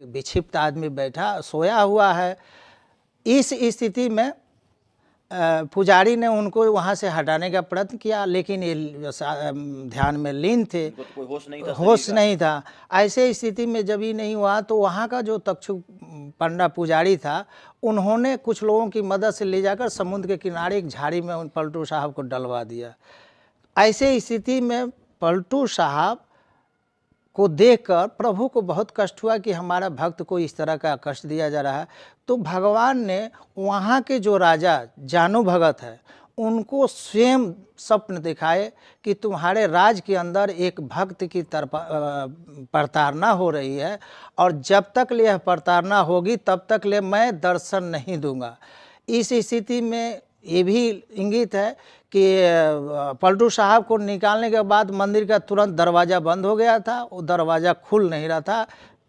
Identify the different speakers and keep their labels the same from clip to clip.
Speaker 1: विक्षिप्त आदमी बैठा सोया हुआ है। इस स्थिति में पुजारी ने उनको वहाँ से हटाने का प्रयत्न किया, लेकिन ये ध्यान में लीन थे,
Speaker 2: तो कोई
Speaker 1: होश नहीं था। ऐसे स्थिति में जब ये नहीं हुआ तो वहाँ का जो तक्षुक पंडा पुजारी था, उन्होंने कुछ लोगों की मदद से ले जाकर समुद्र के किनारे एक झाड़ी में उन पलटू साहब को डलवा दिया। ऐसे स्थिति में पलटू साहब को देखकर प्रभु को बहुत कष्ट हुआ कि हमारा भक्त को इस तरह का कष्ट दिया जा रहा है। तो भगवान ने वहाँ के जो राजा जानू भगत है उनको स्वयं स्वप्न दिखाए कि तुम्हारे राज के अंदर एक भक्त की प्रताड़ना हो रही है, और जब तक ले यह प्रताड़ना होगी तब तक ले मैं दर्शन नहीं दूंगा। इस स्थिति में ये भी इंगित है कि पलटू साहब को निकालने के बाद मंदिर का तुरंत दरवाज़ा बंद हो गया था, वो दरवाज़ा खुल नहीं रहा था।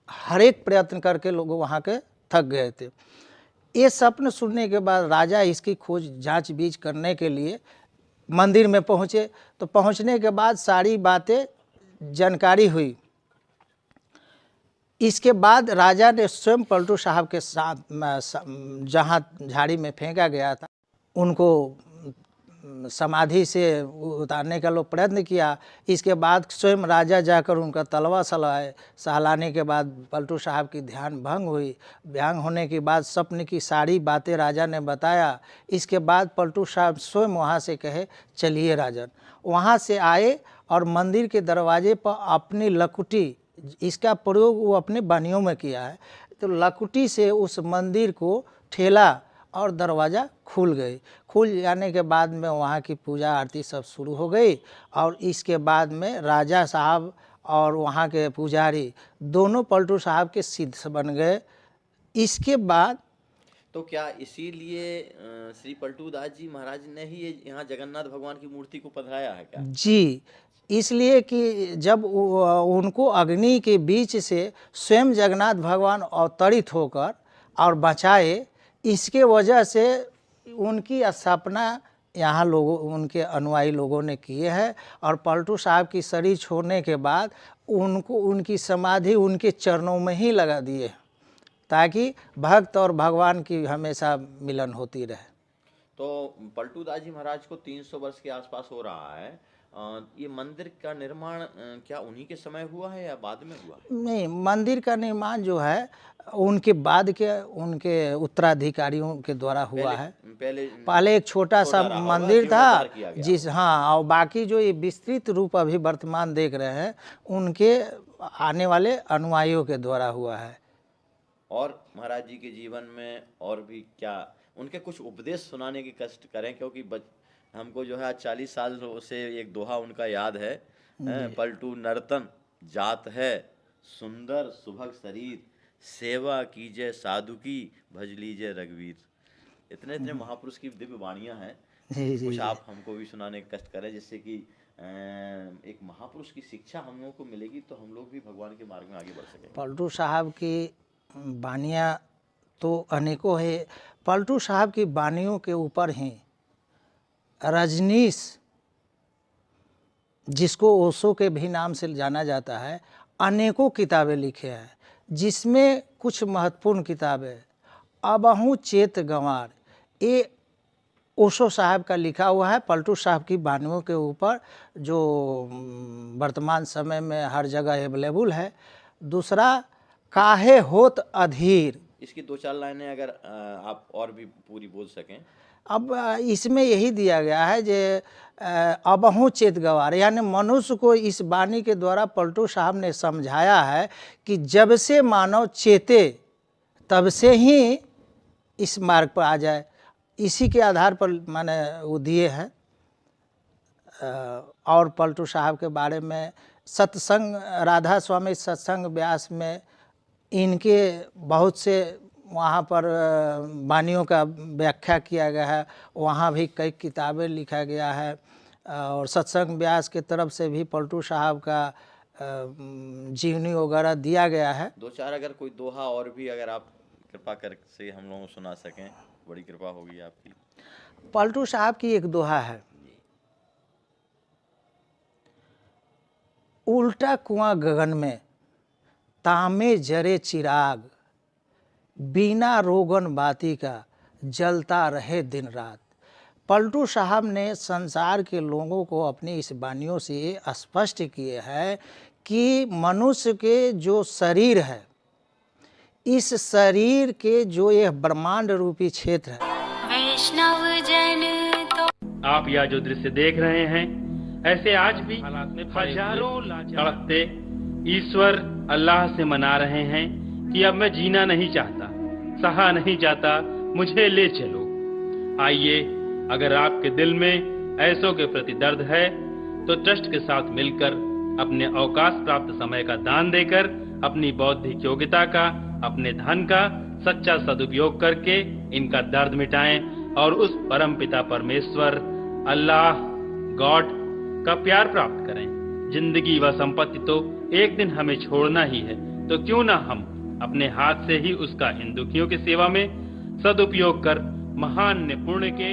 Speaker 1: हर एक प्रयत्न करके लोग वहाँ के थक गए थे। ये स्वप्न सुनने के बाद राजा इसकी खोज जांच बीच करने के लिए मंदिर में पहुँचे। तो पहुँचने के बाद सारी बातें जानकारी हुई। इसके बाद राजा ने स्वयं पलटू साहब के साथ जहाँ झाड़ी में फेंका गया था उनको समाधि से उतारने का लोग प्रयत्न किया। इसके बाद स्वयं राजा जाकर उनका तलवा सहलाने के बाद पलटू साहब की ध्यान भंग हुई। भंग होने के बाद स्वप्न की सारी बातें राजा ने बताया। इसके बाद पलटू साहब स्वयं वहाँ से कहे चलिए राजन। वहाँ से आए और मंदिर के दरवाजे पर अपनी लकुटी, इसका प्रयोग वो अपने बानियों में किया है, तो लकुटी से उस मंदिर को ठेला और दरवाज़ा खुल गई। खुल जाने के बाद में वहाँ की पूजा आरती सब शुरू हो गई, और इसके बाद में राजा साहब और वहाँ के पुजारी दोनों पलटू साहब के सिद्ध बन गए। इसके बाद
Speaker 2: तो क्या इसीलिए श्री पलटू दास जी महाराज ने ही ये यहाँ जगन्नाथ भगवान की मूर्ति को पधराया है क्या?
Speaker 1: जी, इसलिए कि जब उनको अग्नि के बीच से स्वयं जगन्नाथ भगवान अवतरित होकर और बचाए, इसके वजह से उनकी स्थापना यहाँ लोगों, उनके अनुयायी लोगों ने किए हैं। और पलटू साहब की शरीर छोड़ने के बाद उनको, उनकी समाधि उनके चरणों में ही लगा दिए, ताकि भक्त और भगवान की हमेशा मिलन होती रहे।
Speaker 2: तो पलटू दास जी महाराज को 300 वर्ष के आसपास हो रहा है। ये मंदिर का निर्माण क्या उन्हीं के समय हुआ है या बाद में हुआ?
Speaker 1: नहीं, मंदिर का निर्माण जो है उनके बाद के उनके उत्तराधिकारियों के द्वारा हुआ है। पहले एक छोटा सा मंदिर था जिस, हाँ, और बाकी जो ये विस्तृत रूप अभी वर्तमान देख रहे हैं उनके आने वाले अनुयायियों के द्वारा हुआ है।
Speaker 2: और महाराज जी के जीवन में और भी क्या उनके कुछ उपदेश सुनाने की कष्ट करें, क्योंकि हमको जो है आज 40 साल से एक दोहा उनका याद है, पलटू नर्तन जात है सुंदर सुभग शरीर, सेवा कीजिए साधु की भज लीजिए रघुवीर। इतने इतने महापुरुष की दिव्य वाणियाँ हैं, कुछ आप हमको भी सुनाने की कष्ट करें, जिससे कि एक महापुरुष की शिक्षा हम लोगों को मिलेगी तो हम लोग भी भगवान के मार्ग में आगे बढ़ सकेंगे।
Speaker 1: पलटू साहब की वाणियाँ तो अनेकों है। पलटू साहब की वाणियों के ऊपर ही रजनीश, जिसको ओशो के भी नाम से जाना जाता है, अनेकों किताबें लिखे हैं, जिसमें कुछ महत्वपूर्ण किताबें अबहू चेत गंवार, ये ओशो साहब का लिखा हुआ है पलटू साहब की वाणियों के ऊपर, जो वर्तमान समय में हर जगह अवेलेबल है। दूसरा, काहे होत अधीर,
Speaker 2: इसकी 2-4 लाइनें अगर आप और भी पूरी बोल सकें।
Speaker 1: अब इसमें यही दिया गया है जे अबहू चेत गंवार, यानी मनुष्य को इस वाणी के द्वारा पलटू साहब ने समझाया है कि जब से मानव चेते तब से ही इस मार्ग पर आ जाए। इसी के आधार पर मैंने वो दिए हैं। और पलटू साहब के बारे में सत्संग, राधा स्वामी सत्संग व्यास में इनके बहुत से वहाँ पर वाणियों का व्याख्या किया गया है, वहाँ भी कई किताबें लिखा गया है। और सत्संग व्यास के तरफ से भी पलटू साहब का जीवनी वगैरह दिया गया है।
Speaker 2: 2-4 अगर कोई दोहा और भी अगर आप कृपा कर से हम लोगों को सुना सकें, बड़ी कृपा होगी आपकी।
Speaker 1: पलटू साहब की एक दोहा है, उल्टा कुआं गगन में तामे जरे चिराग, बिना रोगन बाती का जलता रहे दिन रात। पलटू साहब ने संसार के लोगों को अपनी इस वाणियों से स्पष्ट किए हैं कि मनुष्य के जो शरीर है, इस शरीर के जो यह ब्रह्मांड रूपी क्षेत्र है,
Speaker 3: वैष्णव जन तो
Speaker 4: आप यह जो दृश्य देख रहे हैं, ऐसे आज भी हजारों तड़पते ईश्वर अल्लाह से मना रहे हैं कि अब मैं जीना नहीं चाहता, सहा नहीं जाता, मुझे ले चलो। आइए, अगर आपके दिल में ऐसों के प्रति दर्द है तो ट्रस्ट के साथ मिलकर अपने अवकाश प्राप्त समय का दान देकर अपनी बौद्धिक योग्यता का, अपने धन का सच्चा सदुपयोग करके इनका दर्द मिटाएं और उस परम पिता परमेश्वर अल्लाह गॉड का प्यार प्राप्त करें। जिंदगी व संपत्ति तो एक दिन हमें छोड़ना ही है, तो क्यों ना हम अपने हाथ से ही उसका इन दुखियों की सेवा में सदुपयोग कर महान पुण्य के